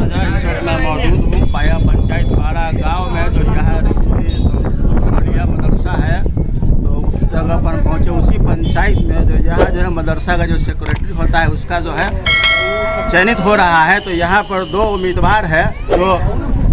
इस वक्त मैं मौजूद हूँ पाया पंचायत बाड़ा गांव में, जो यहाँ बढ़िया मदरसा है। तो उस जगह पर पहुँचे, उसी पंचायत में जो यहाँ जो है मदरसा का जो सेक्रेटरी होता है उसका जो है चयनित हो रहा है। तो यहाँ पर 2 उम्मीदवार है, जो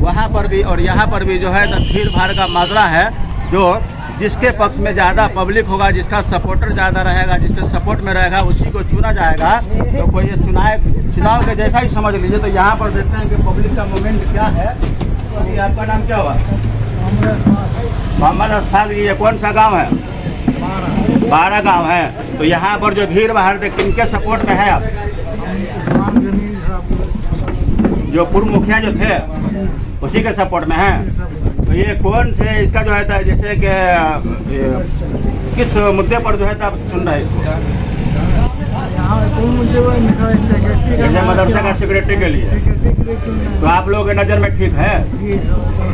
वहाँ पर भी और यहाँ पर भी जो है तो भीड़ भाड़ का माजरा है। जो जिसके पक्ष में ज़्यादा पब्लिक होगा, जिसका सपोर्टर ज़्यादा रहेगा, जिसके सपोर्ट में रहेगा, उसी को चुना जाएगा। तो कोई ये चुनाव के जैसा ही समझ लीजिए। तो यहाँ पर देखते हैं कि पब्लिक का मूवमेंट क्या है। तो ये आपका नाम क्या हुआ? मोहम्मद अशफाक जी। ये कौन सा गांव है? बाड़ा गांव है। तो यहाँ पर जो भीड़ भाड़ किनके सपोर्ट में है आप? जो पूर्व मुखिया जो थे उसी के सपोर्ट में है। तो ये कौन से इसका जो है जैसे कि किस मुद्दे पर जो है आप सुन रहे हैं इसको? जैसे मदरसा का सेक्रेटरी के लिए। तो आप लोगों के नज़र में ठीक है?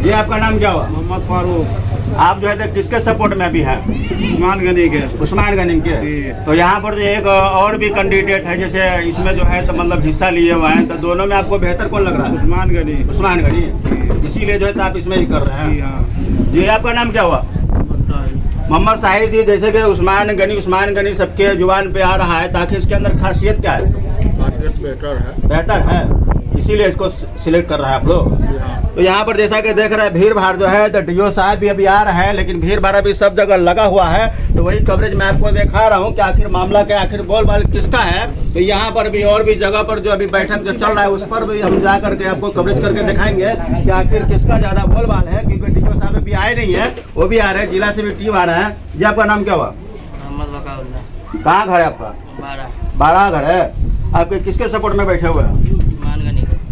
ये आपका नाम क्या हुआ? मोहम्मद फारूक। आप जो है किसके सपोर्ट में भी हैं? उस्मान गनी के। उस्मान गनी के। तो यहाँ पर जो एक और भी कैंडिडेट है, जैसे इसमें जो है तो मतलब हिस्सा लिए हुए हैं। तो दोनों में आपको बेहतर कौन लग रहा है? उस्मान गनी। उस्मान गनी। इसीलिए जो है तो आप इसमें ही कर रहे हैं। जी आपका नाम क्या हुआ? मोहम्मद साहिद जी। जैसे कि उस्मान गनी सबके जुबान पे आ रहा है, ताकि इसके अंदर खासियत क्या है? बेहतर है, इसीलिए इसको सिलेक्ट कर रहा है आप लोग। तो यहाँ पर जैसा कि देख रहे हैं भीड़ भाड़ जो है, तो डीओ साहब भी अभी आ रहे हैं, लेकिन भीड़ भाड़ अभी सब जगह लगा हुआ है। तो वही कवरेज मैं आपको दिखा रहा हूँ कि आखिर मामला क्या, आखिर बोलबाल किसका है। तो यहाँ पर भी और भी जगह पर जो अभी बैठक जो चल रहा है, उस पर भी हम जा करके आपको कवरेज करके दिखाएंगे कि आखिर किसका ज़्यादा बोलबाल है। क्योंकि डीओ साहब अभी आए नहीं है, वो भी आ रहे हैं, जिला से भी टीम आ रहा है। जी आपका नाम क्या हुआ? कहाँ घर है आपका? बाड़ा घर है। आपके किसके सपोर्ट में बैठे हुए हैं?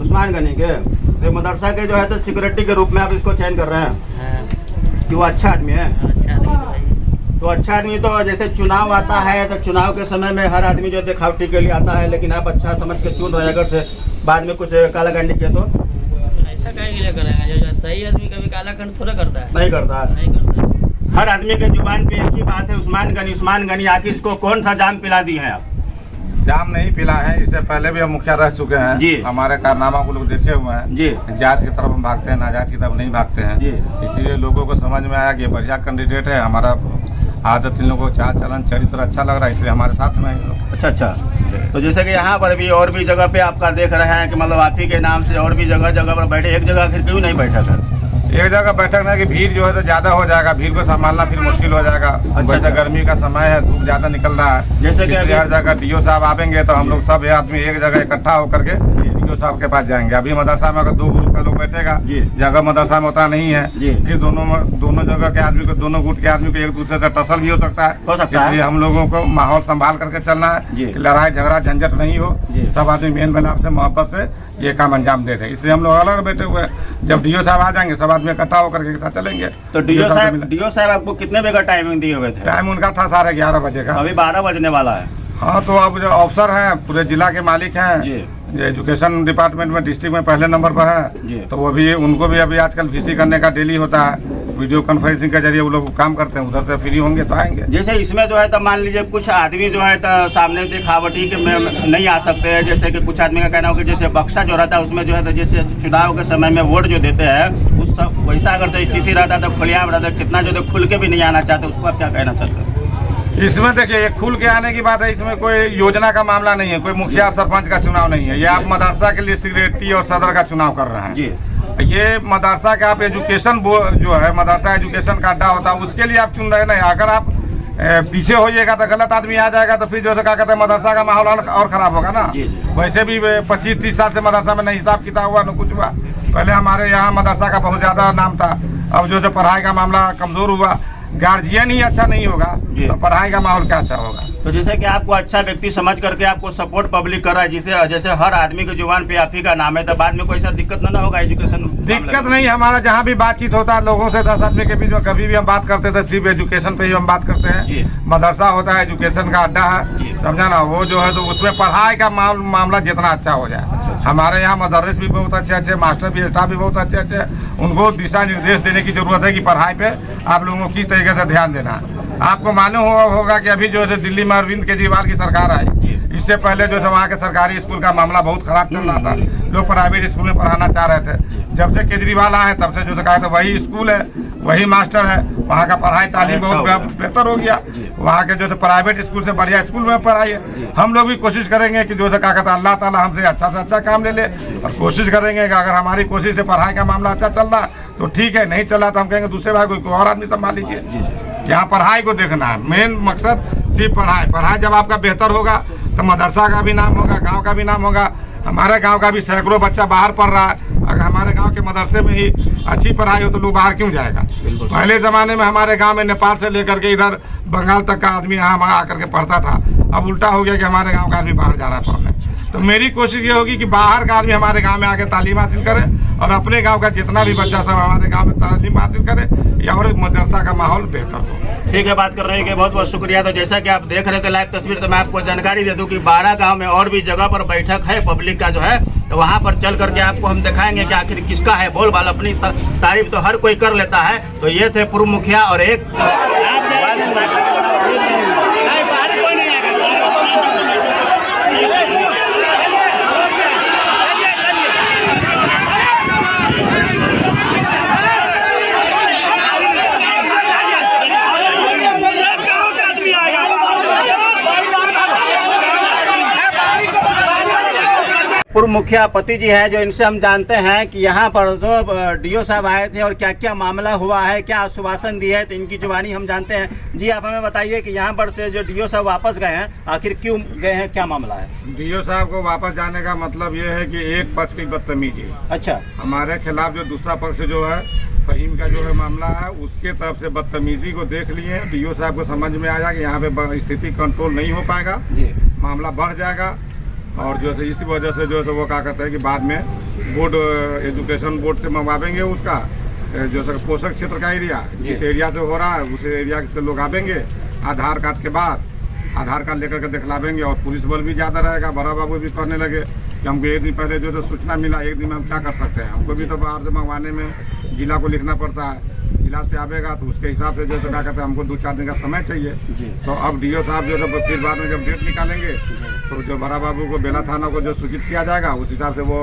उस्मान गनी के। तो मदरसा के जो है तो सिक्योरिटी के रूप में आप इसको चयन कर रहे हैं कि वो अच्छा आदमी है? तो अच्छा आदमी, तो जैसे चुनाव आता है तो चुनाव के समय में हर आदमी जो दिखावटी के लिए आता है, लेकिन आप अच्छा समझ के चुन रहे हैं। अगर से बाद में कुछ काला कांड किया तो ऐसा कहीं करेंगे? जो सही आदमी कभी काला कांड थोड़ा करता है। नहीं करता है। हर आदमी के जुबान पे एक ही बात है, उस्मान गनी। आखिर इसको कौन सा जाम पिला दिए हैं आप? जाम नहीं पिला है, इससे पहले भी हम मुखिया रह चुके हैं जी। हमारे कारनामा को लोग देखे हुए हैं जी। जायज की तरफ हम भागते हैं, नाजायज की तरफ नहीं भागते हैं जी। इसलिए लोगों को समझ में आया कि ये बढ़िया कैंडिडेट है। हमारा आदत, इन लोगों को चाल चलन चरित्र अच्छा लग रहा है, इसलिए हमारे साथ में है। अच्छा। तो जैसे कि यहाँ पर भी और भी जगह पे आपका देख रहे हैं कि मतलब आप ही के नाम से और भी जगह पर बैठे, एक जगह फिर क्यों नहीं बैठा सर? एक जगह बैठक में कि भीड़ जो है तो ज्यादा हो जाएगा, भीड़ को संभालना फिर मुश्किल हो जाएगा। वैसे गर्मी का समय है, धूप ज्यादा निकल रहा है, जैसे कि हर जगह डीओ साहब आएंगे तो हम लोग सब आदमी एक जगह इकट्ठा होकर के डीओ साहब के पास जाएंगे। अभी मदरसा में अगर 2 ग्रुप का लोग बैठेगा, जगह मदरसा में उतना नहीं है, फिर दोनों जगह के आदमी को, दोनों गुट के आदमी को एक दूसरे से टसल भी हो सकता है। इसलिए हम लोगों को माहौल संभाल करके चलना है, लड़ाई झगड़ा झंझट नहीं हो, सब आदमी मेल मिलाप से मोहब्बत से ये काम अंजाम दे रहे हैं। इसलिए हम लोग अलग बैठे हुए हैं। जब डीओ साहब आ जाएंगे सब आदमी इकट्ठा होकर के साथ चलेंगे। तो डीओ साहब आपको कितने बजे का टाइमिंग दिए हुए थे? टाइम उनका था 11:30 बजे का। अभी 12 बजने वाला है। हाँ, तो अब जो अफसर हैं पूरे जिला के मालिक हैं, एजुकेशन डिपार्टमेंट में डिस्ट्रिक्ट में पहले नंबर पर है, तो वो भी, उनको भी अभी आजकल वीसी करने का डेली होता है, वीडियो कॉन्फ्रेंसिंग के जरिए वो लोग काम करते हैं। उधर से फ्री होंगे तो आएंगे। जैसे इसमें जो है तो मान लीजिए कुछ आदमी जो है तो सामने दिखावटी के में नहीं आ सकते हैं। जैसे कि कुछ आदमी का कहना हो कि जैसे बक्सा जो रहता है उसमें जो है तो जैसे चुनाव के समय में वोट जो देते हैं, उस सब वैसा अगर से स्थिति रहता तो खुलेआम रहता, कितना जो खुल के भी नहीं आना चाहते, उसको आप क्या कहना चाहते हैं? इसमें देखिए, खुल के आने की बात है, इसमें कोई योजना का मामला नहीं है, कोई मुखिया सरपंच का चुनाव नहीं है। ये आप मदरसा के लिए सेक्रेटरी और सदर का चुनाव कर रहे हैं जी। ये मदरसा का आप एजुकेशन जो है, मदरसा एजुकेशन का अड्डा होता है, उसके लिए आप चुन रहे नहीं। अगर आप पीछे होइएगा तो गलत आदमी आ जाएगा, तो फिर जो है क्या कहते हैं, मदरसा का माहौल और खराब होगा ना। वैसे भी 25-30 साल से मदरसा में नहीं हिसाब किताब हुआ, न कुछ हुआ। पहले हमारे यहाँ मदरसा का बहुत ज्यादा नाम था, अब जो पढ़ाई का मामला कमजोर हुआ, गार्जियन ही अच्छा नहीं होगा तो पढ़ाई का माहौल क्या अच्छा होगा। तो जैसे कि आपको अच्छा व्यक्ति समझ करके आपको सपोर्ट पब्लिक कर रहा है, जिसे जैसे हर आदमी के जुबान पे आप ही का नाम है, तो बाद में कोई सा दिक्कत ना होगा एजुकेशन? दिक्कत नहीं, हमारा जहाँ भी बातचीत होता है लोगों से 10 आदमी के बीच में कभी भी हम बात करते थे, सिर्फ एजुकेशन पे ही हम बात करते हैं। मदरसा होता है, एजुकेशन का अड्डा है, समझा ना, वो जो है तो उसमें पढ़ाई का मामला जितना अच्छा हो जाए। हमारे यहाँ मदरस भी बहुत अच्छे, मास्टर भी, स्टाफ भी बहुत अच्छे, उनको दिशा निर्देश देने की जरूरत है कि पढ़ाई पे आप लोगों को किस तरीके से ध्यान देना है। आपको मालूम होगा कि अभी जो है दिल्ली में अरविंद केजरीवाल की सरकार आई, इससे पहले जो है वहाँ के सरकारी स्कूल का मामला बहुत खराब चल रहा था, लोग प्राइवेट स्कूल में पढ़ाना चाह रहे थे। जब से केजरीवाल आए तब से जो कहा था वही स्कूल है, वही मास्टर है, वहाँ का पढ़ाई तालीम बहुत बेहतर हो गया। वहाँ के जो प्राइवेट स्कूल से बढ़िया स्कूल में पढ़ाई। हम लोग भी कोशिश करेंगे कि जो कहा था अल्लाह ताला हमसे अच्छा से अच्छा काम ले ले, और कोशिश करेंगे कि अगर हमारी कोशिश से पढ़ाई का मामला अच्छा चल रहा तो ठीक है, नहीं चला तो हम कहेंगे दूसरे भाई कोई और आदमी संभाल लीजिए। यहाँ पढ़ाई को देखना है, मेन मकसद सिर्फ पढ़ाई जब आपका बेहतर होगा तो मदरसा का भी नाम होगा, गांव का भी नाम होगा। हमारे गांव का भी सैकड़ों बच्चा बाहर पढ़ रहा है। अगर हमारे गांव के मदरसे में ही अच्छी पढ़ाई हो तो लोग बाहर क्यों जाएगा। पहले ज़माने में हमारे गांव में नेपाल से लेकर के इधर बंगाल तक का आदमी यहाँ आकर के पढ़ता था। अब उल्टा हो गया कि हमारे गाँव का आदमी बाहर जा रहा है पढ़ने। तो मेरी कोशिश ये होगी कि बाहर का आदमी हमारे गाँव में आके तालीम हासिल करे, और अपने गाँव का जितना भी बच्चा सब हमारे गाँव में तालीम हासिल करे, या और मदरसा का माहौल बेहतर हो। ठीक है, बात कर रहे हैं कि बहुत बहुत शुक्रिया। तो जैसा कि आप देख रहे थे लाइव तस्वीर, तो मैं आपको जानकारी दे दूं कि 12 गांव में और भी जगह पर बैठक है पब्लिक का जो है, तो वहां पर चल करके आपको हम दिखाएंगे कि आखिर किसका है बोलबाला। अपनी तारीफ तो हर कोई कर लेता है। तो ये थे पूर्व मुखिया और एक पूर्व मुखिया पति जी है, जो इनसे हम जानते हैं कि यहाँ पर जो डीओ साहब आए थे और क्या क्या मामला हुआ है, क्या आश्वासन दिया है, तो इनकी जुबानी हम जानते हैं। जी आप हमें बताइए कि यहाँ पर से जो डीओ साहब वापस गए हैं, आखिर क्यों गए हैं, क्या मामला है। डीओ साहब को वापस जाने का मतलब ये है कि एक पक्ष की बदतमीजी। अच्छा, हमारे खिलाफ जो दूसरा पक्ष जो है फहीम का जो है मामला है, उसके तरफ से बदतमीजी को देख लिए डीओ साहब को समझ में आया कि यहाँ पे स्थिति कंट्रोल नहीं हो पाएगा, मामला बढ़ जाएगा। और जो है इसी वजह से जो है वो क्या कहते हैं कि बाद में बोर्ड एजुकेशन बोर्ड से मंगवाएंगे उसका जो है पोषक क्षेत्र का एरिया, जिस एरिया से हो रहा है उस एरिया से लोग आवेंगे। आधार कार्ड के बाद आधार कार्ड लेकर के दिखलावेंगे, और पुलिस बल भी ज़्यादा रहेगा। बड़ा बाबू भी करने लगे कि हमको एक दिन पहले जो है सूचना मिला, एक दिन में हम क्या कर सकते हैं। हमको भी तो बाहर से मंगवाने में जिला को लिखना पड़ता है, जिला से आवेगा तो उसके हिसाब से जो है क्या कहते हैं हमको 2-4 दिन का समय चाहिए। तो अब डीओ साहब जो है फिर बाद में जब डेट निकालेंगे तो जो बड़ा बाबू को बेला थाना को जो सूचित किया जाएगा उस हिसाब से वो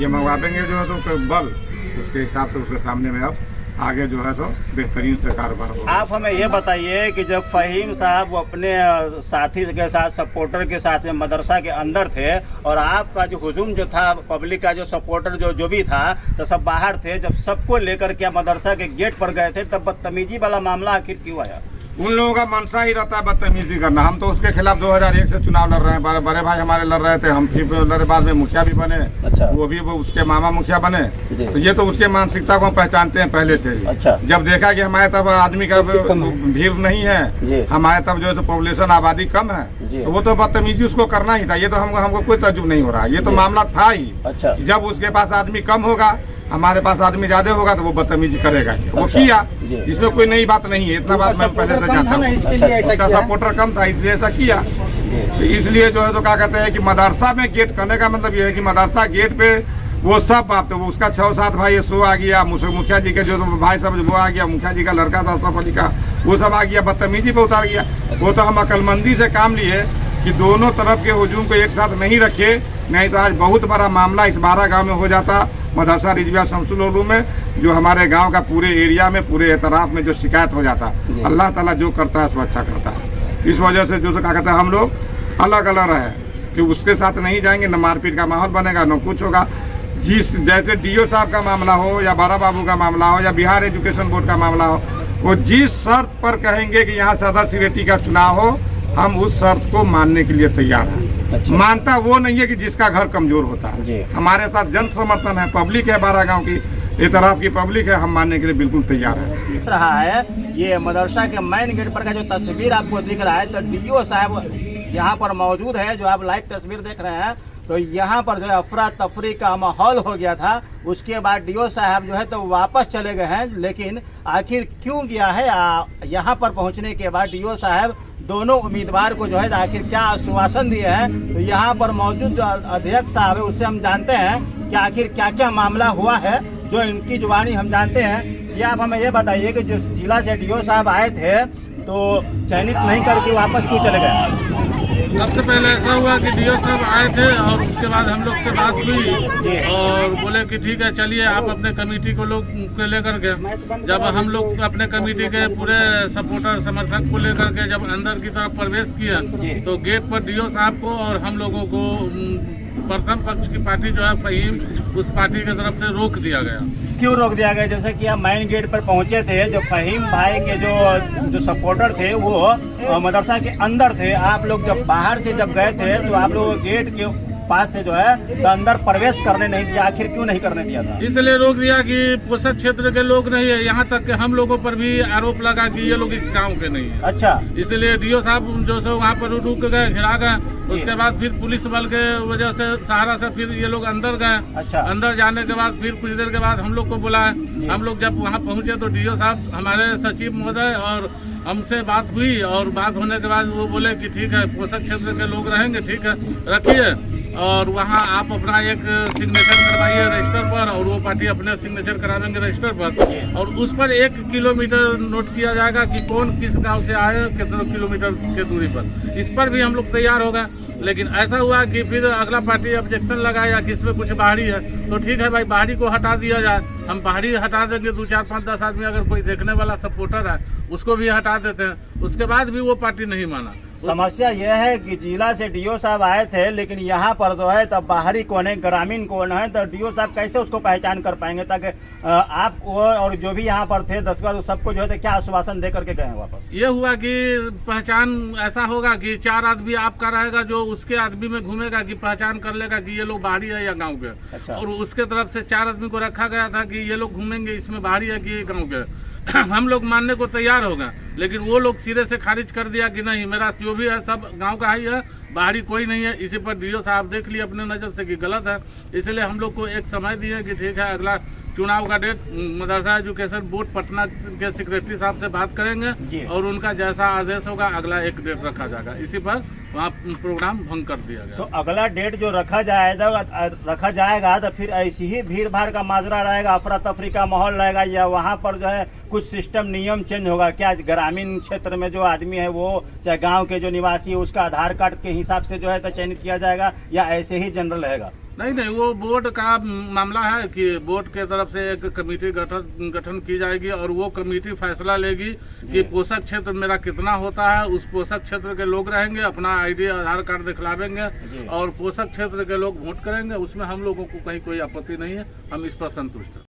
ये मंगवाएंगे जो है सो बल, उसके हिसाब से उसके सामने में अब आगे जो है सो बेहतरीन से कारोबार होगा। आप हमें ये बताइए कि जब फहीम साहब वो अपने साथी के साथ सपोर्टर के साथ में मदरसा के अंदर थे, और आपका जो हुजूम जो था पब्लिक का जो सपोर्टर जो भी था, तो सब बाहर थे, जब सबको लेकर के मदरसा के गेट पर गए थे, तब बदतमीजी वाला मामला आखिर क्यों आया। उन लोगों का मनसा ही रहता है बदतमीजी करना। हम तो उसके खिलाफ 2001 से चुनाव लड़ रहे हैं। बड़े भाई हमारे लड़ रहे थे, हम फिर लड़े, बाद में मुखिया भी बने। अच्छा। वो भी उसके मामा मुखिया बने। तो ये तो उसके मानसिकता को हम पहचानते हैं पहले से ही। अच्छा। जब देखा कि हमारे तब आदमी का भीड़ नहीं है, हमारे तब जो है पॉपुलेशन आबादी कम है, तो वो तो बदतमीजी उसको करना ही था। ये तो हमको कोई तजुब नहीं हो रहा, ये तो मामला था ही। अच्छा। जब उसके पास आदमी कम होगा, हमारे पास आदमी ज्यादा होगा तो वो बदतमीजी करेगा। वो किया, इसमें कोई नई बात नहीं है। इतना बात मैं पहले से जानता हूँ। उसका सपोर्टर कम था इसलिए ऐसा किया। तो इसलिए जो है तो क्या कहते हैं कि मदरसा में गेट करने का मतलब ये है कि मदरसा गेट पे वो सब बात, तो उसका 6-7 भाई सो आ गया, मुखिया जी के जो भाई सब वो आ गया, मुखिया जी का लड़का था अशरफ अली का, वो सब आ गया, बदतमीजी पे उतार गया। वो तो हम अक्लमंदी से काम लिए कि दोनों तरफ के हुजूम को एक साथ नहीं रखे, नहीं तो आज बहुत बड़ा मामला इस 12 गाँव में हो जाता। मदरसा रिजविया शमसुल उलूम में जो हमारे गांव का पूरे एरिया में, पूरे एतराफ में जो शिकायत हो जाता, अल्लाह ताला जो करता है सो अच्छा करता है। इस वजह से जो क्या कहते हैं हम लोग अलग अलग रहे कि उसके साथ नहीं जाएंगे, न मारपीट का माहौल बनेगा, न कुछ होगा। जिस जैसे डीओ साहब का मामला हो, या बारा बाबू का मामला हो, या बिहार एजुकेशन बोर्ड का मामला हो, वो जिस शर्त पर कहेंगे कि यहाँ सदस्य रेटी का चुनाव हो, हम उस शर्त को मानने के लिए तैयार हैं। अच्छा। मानता वो नहीं है कि जिसका घर कमजोर होता है। हमारे साथ जन समर्थन है, पब्लिक है, 12 गांव की इस तरफ की पब्लिक है, हम मानने के लिए बिल्कुल तैयार है। रहा है ये मदरसा के मेन गेट पर का जो तस्वीर आपको दिख रहा है, तो डीओ साहब यहाँ पर मौजूद है, जो आप लाइव तस्वीर देख रहे हैं। तो यहाँ पर जो है अफरा तफरी का माहौल हो गया था। उसके बाद डीओ साहब जो है तो वापस चले गए हैं, लेकिन आखिर क्यों गया है, यहाँ पर पहुँचने के बाद डीओ साहब दोनों उम्मीदवार को जो है आखिर क्या आश्वासन दिए हैं, तो यहाँ पर मौजूद जो अध्यक्ष साहब है उससे हम जानते हैं कि आखिर क्या क्या मामला हुआ है, जो इनकी जुबानी हम जानते हैं। ये आप हमें ये बताइए कि जो जिला से डीओ साहब आए थे तो चयनित नहीं करके वापस क्यों चले गए। सबसे पहले ऐसा हुआ कि डीओ साहब आए थे और उसके बाद हम लोग से बात हुई और बोले कि ठीक है चलिए आप अपने कमेटी को लोग के लेकर गए। जब हम लोग अपने कमेटी के पूरे सपोर्टर समर्थक को लेकर के जब अंदर की तरफ प्रवेश किया तो गेट पर डीओ साहब को और हम लोगों को प्रथम पक्ष की पार्टी जो है फहीम, उस पार्टी की तरफ से रोक दिया गया। क्यों रोक दिया गया? जैसे कि आप मेन गेट पर पहुंचे थे, जो फहीम भाई के जो सपोर्टर थे वो मदरसा के अंदर थे, आप लोग जब बाहर से जब गए थे तो आप लोग गेट के पास से जो है तो अंदर प्रवेश करने नहीं दिया। आखिर क्यों नहीं करने दिया था? इसलिए रोक दिया कि पोषक क्षेत्र के लोग नहीं है, यहाँ तक कि हम लोगों पर भी आरोप लगा कि ये लोग इस गांव के नहीं है। अच्छा, इसलिए डीओ साहब जो है वहाँ पर रुक गए, घिरा गए। उसके बाद फिर पुलिस बल के वजह से सहारा से फिर ये लोग अंदर गए। अच्छा, अंदर जाने के बाद फिर कुछ देर के बाद हम लोग को बुलाया। हम लोग जब वहाँ पहुँचे तो डीओ साहब हमारे सचिव महोदय और हमसे बात हुई और बात होने के बाद वो बोले कि ठीक है पोषक क्षेत्र के लोग रहेंगे, ठीक है रखिए और वहाँ आप अपना एक सिग्नेचर करवाइए रजिस्टर पर और वो पार्टी अपने सिग्नेचर करावेंगे रजिस्टर पर और उस पर 1 किलोमीटर नोट किया जाएगा कि कौन किस गांव से आए, कितने किलोमीटर के दूरी पर। इस पर भी हम लोग तैयार हो गए। लेकिन ऐसा हुआ कि फिर अगला पार्टी ऑब्जेक्शन लगाया कि इसमें कुछ बाहरी है, तो ठीक है भाई बाहरी को हटा दिया जाए। हम बाहरी हटा देंगे, 2, 4, 5, 10 आदमी अगर कोई देखने वाला सपोर्टर है उसको भी हटा देते हैं। उसके बाद भी वो पार्टी नहीं माना। समस्या यह है कि जिला से डीओ साहब आए थे लेकिन यहाँ पर जो है तब बाहरी कौन है, ग्रामीण कौन है, तो डीओ साहब कैसे उसको पहचान कर पाएंगे? ताकि आपको और जो भी यहाँ पर थे दस्कर सबको जो है क्या आश्वासन दे करके गए वापस? ये हुआ कि पहचान ऐसा होगा कि 4 आदमी आपका रहेगा जो उसके आदमी में घूमेगा कि पहचान कर लेगा कि ये लोग बाहरी है या गाँव के। अच्छा। और उसके तरफ से 4 आदमी को रखा गया था कि ये लोग घूमेंगे इसमें बाहरी है कि गाँव के। हम लोग मानने को तैयार हो गए लेकिन वो लोग सिरे से खारिज कर दिया कि नहीं मेरा जो भी है सब गांव का ही है, बाहरी कोई नहीं है। इसी पर डीओ साहब देख लिए अपने नज़र से कि गलत है, इसलिए हम लोग को एक समय दिए कि ठीक है अगला चुनाव का डेट मदरसा एजुकेशन बोर्ड पटना के सेक्रेटरी साहब से बात करेंगे और उनका जैसा आदेश होगा अगला एक डेट रखा जाएगा। इसी पर वहाँ प्रोग्राम भंग कर दिया गया। तो अगला डेट जो रखा जाएगा तो फिर ऐसी ही भीड़ भाड़ का माजरा रहेगा, अफरा तफरी का माहौल रहेगा या वहाँ पर जो है कुछ सिस्टम नियम चेंज होगा? क्या ग्रामीण क्षेत्र में जो आदमी है वो चाहे गाँव के जो निवासी है उसका आधार कार्ड के हिसाब से जो है तो चयनित किया जाएगा या ऐसे ही जनरल रहेगा? नहीं, वो बोर्ड का मामला है कि बोर्ड के तरफ से एक कमेटी गठन की जाएगी और वो कमेटी फैसला लेगी कि पोषक क्षेत्र मेरा कितना होता है। उस पोषक क्षेत्र के लोग रहेंगे, अपना आईडी आधार कार्ड दिखलावेंगे और पोषक क्षेत्र के लोग वोट करेंगे। उसमें हम लोगों को कहीं कोई आपत्ति नहीं है, हम इस पर संतुष्ट हैं।